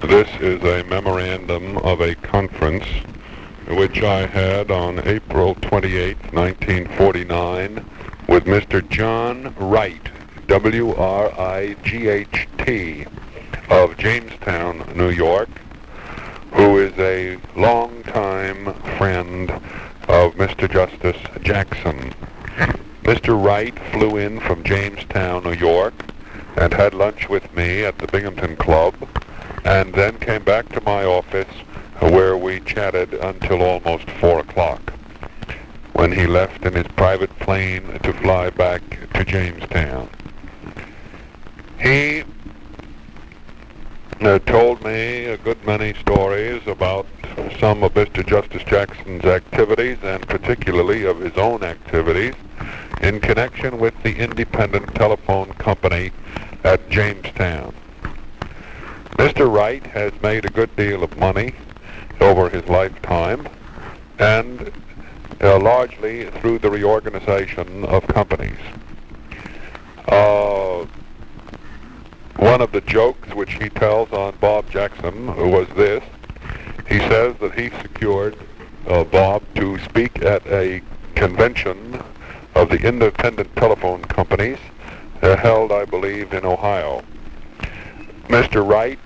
This is a memorandum of a conference which I had on April 28, 1949, with Mr. John Wright, W-R-I-G-H-T, of Jamestown, New York, who is a longtime friend of Mr. Justice Jackson. Mr. Wright flew in from Jamestown, New York, and had lunch with me at the Binghamton Club, and then came back to my office where we chatted until almost 4 o'clock, when he left in his private plane to fly back to Jamestown. He told me a good many stories about some of Mr. Justice Jackson's activities, and particularly of his own activities, in connection with the independent telephone company at Jamestown. Mr. Wright has made a good deal of money over his lifetime, and largely through the reorganization of companies. One of the jokes which he tells on Bob Jackson was this. He says that he secured Bob to speak at a convention of the independent telephone companies held, I believe, in Ohio. Mr. Wright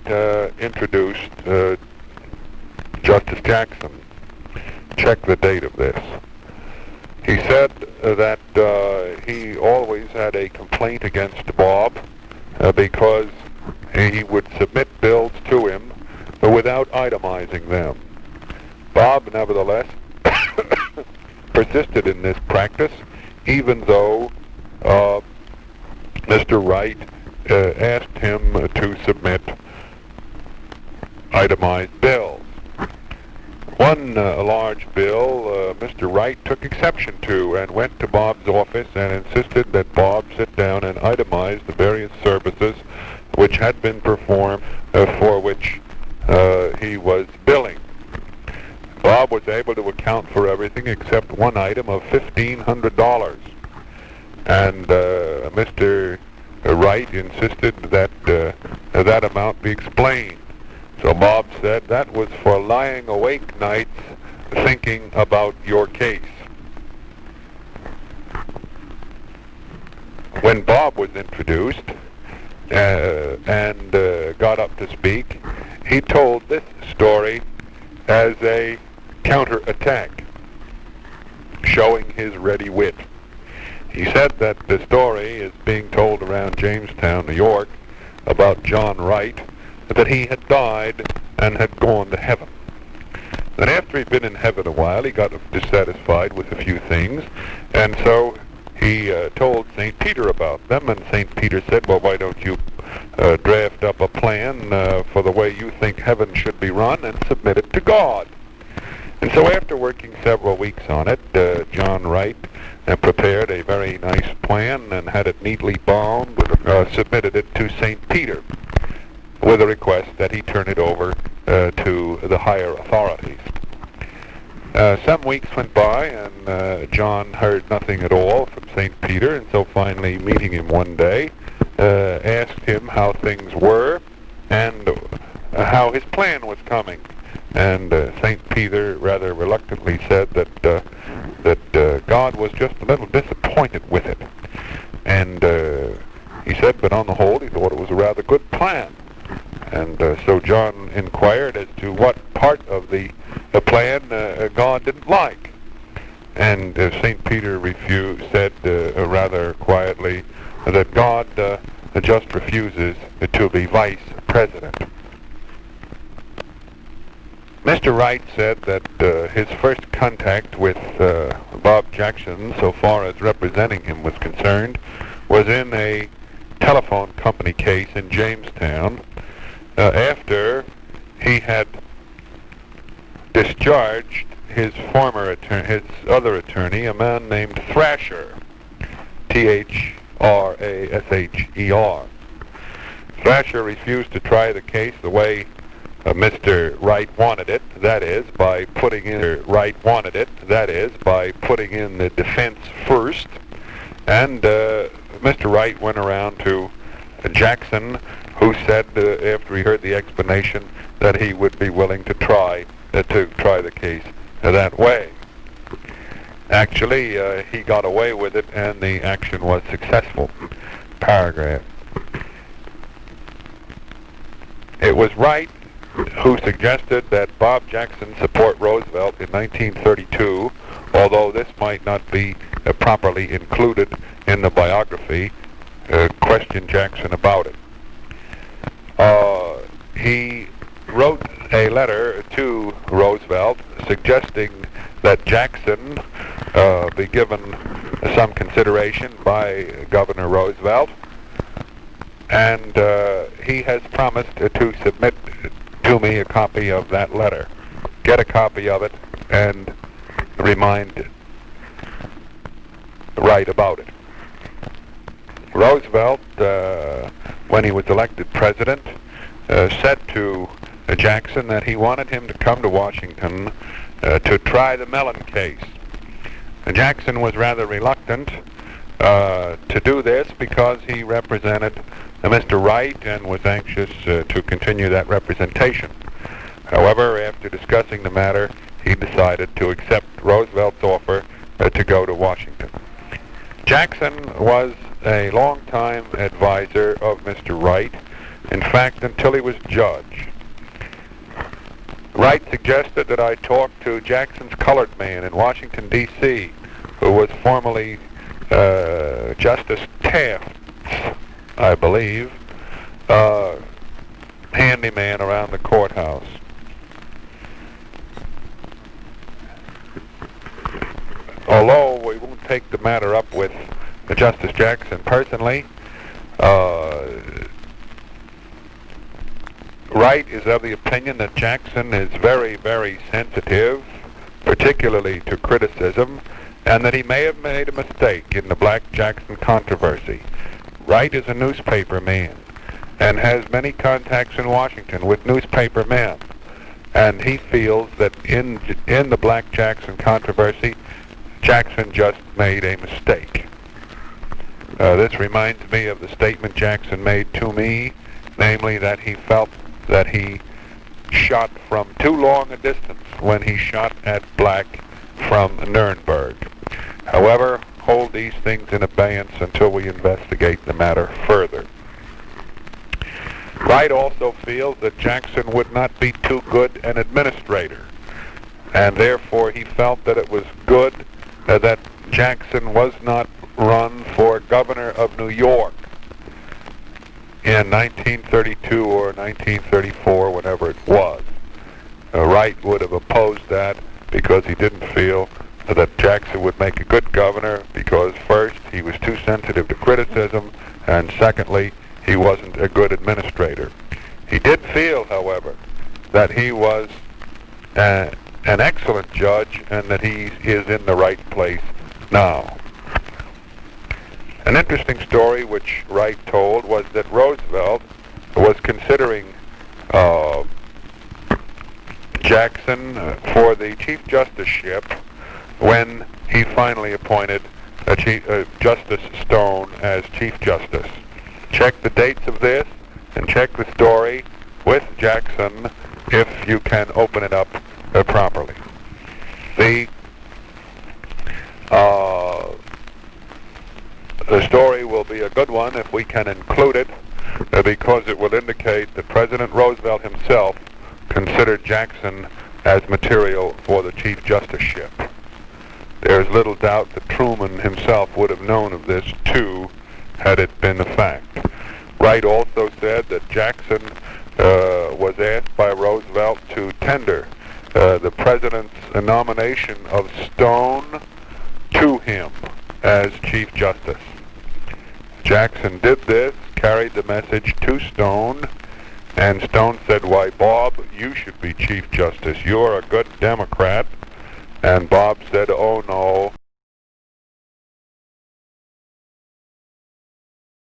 introduced Justice Jackson. Check the date of this. He said that he always had a complaint against Bob because he would submit bills to him without itemizing them. Bob, nevertheless, persisted in this practice, even though Mr. Wright asked him to submit itemized bills. One large bill Mr. Wright took exception to, and went to Bob's office and insisted that Bob sit down and itemize the various services which had been performed for which he was billing. Bob was able to account for everything except one item of $1,500, and Mr. Wright insisted that that amount be explained. So Bob said that was for lying awake nights thinking about your case. When Bob was introduced and got up to speak, he told this story as a counterattack, showing his ready wit. He said that the story is being told around Jamestown, New York, about John Wright, that he had died and had gone to heaven. And after he'd been in heaven a while, he got dissatisfied with a few things, and so he told St. Peter about them, and St. Peter said, well, why don't you draft up a plan for the way you think heaven should be run and submit it to God. And so after working several weeks on it, John Wright prepared a very nice plan and had it neatly bound, submitted it to St. Peter, with a request that he turn it over to the higher authorities. Some weeks went by, and John heard nothing at all from St. Peter, and so finally, meeting him one day, asked him how things were and how his plan was coming. And St. Peter rather reluctantly said that God was just a little disappointed with it. And he said, but on the whole, he thought it was a rather good plan. And so John inquired as to what part of the plan God didn't like. And St. Peter said rather quietly that God just refuses to be vice president. Mr. Wright said that his first contact with Bob Jackson, so far as representing him was concerned, was in a telephone company case in Jamestown, after he had discharged his other attorney, a man named Thrasher, Thrasher. Thrasher refused to try the case the way Mr. Wright wanted it, that is, by putting in the defense first, and Mr. Wright went around to Jackson who said after he heard the explanation that he would be willing to try the case that way. Actually, he got away with it, and the action was successful. Paragraph. It was Wright who suggested that Bob Jackson support Roosevelt in 1932, although this might not be properly included in the biography. Questioned Jackson about it. He wrote a letter to Roosevelt suggesting that Jackson be given some consideration by Governor Roosevelt, and he has promised to submit to me a copy of that letter. Get a copy of it and remind Wright about it. Roosevelt, when he was elected president, said to Jackson that he wanted him to come to Washington to try the Mellon case. Jackson was rather reluctant to do this because he represented Mr. Wright and was anxious to continue that representation. However, after discussing the matter, he decided to accept Roosevelt's offer to go to Washington. Jackson was a long-time advisor of Mr. Wright, in fact, until he was judge. Wright suggested that I talk to Jackson's colored man in Washington, D.C., who was formerly Justice Taft's, I believe, handyman around the courthouse. Although we won't take the matter up with Justice Jackson personally, Wright is of the opinion that Jackson is very, very sensitive, particularly to criticism, and that he may have made a mistake in the Black Jackson controversy. Wright is a newspaper man and has many contacts in Washington with newspaper men, and he feels that in the Black Jackson controversy, Jackson just made a mistake. This reminds me of the statement Jackson made to me, namely that he felt that he shot from too long a distance when he shot at Black from Nuremberg. However, hold these things in abeyance until we investigate the matter further. Wright also feels that Jackson would not be too good an administrator, and therefore he felt that it was good that Jackson was not run for governor of New York in 1932 or 1934, whenever it was. Wright would have opposed that because he didn't feel that Jackson would make a good governor because, first, he was too sensitive to criticism, and secondly, he wasn't a good administrator. He did feel, however, that he was an excellent judge and that he is in the right place now. An interesting story which Wright told was that Roosevelt was considering Jackson for the Chief Justiceship when he finally appointed Justice Stone as Chief Justice. Check the dates of this and check the story with Jackson if you can open it up properly. The story will be a good one if we can include it because it will indicate that President Roosevelt himself considered Jackson as material for the Chief Justiceship. There's little doubt that Truman himself would have known of this too had it been a fact. Wright also said that Jackson was asked by Roosevelt to tender the president's nomination of Stone to him as Chief Justice. Jackson did this, carried the message to Stone, and Stone said, "Why, Bob, you should be Chief Justice. You're a good Democrat." And Bob said, "Oh, no,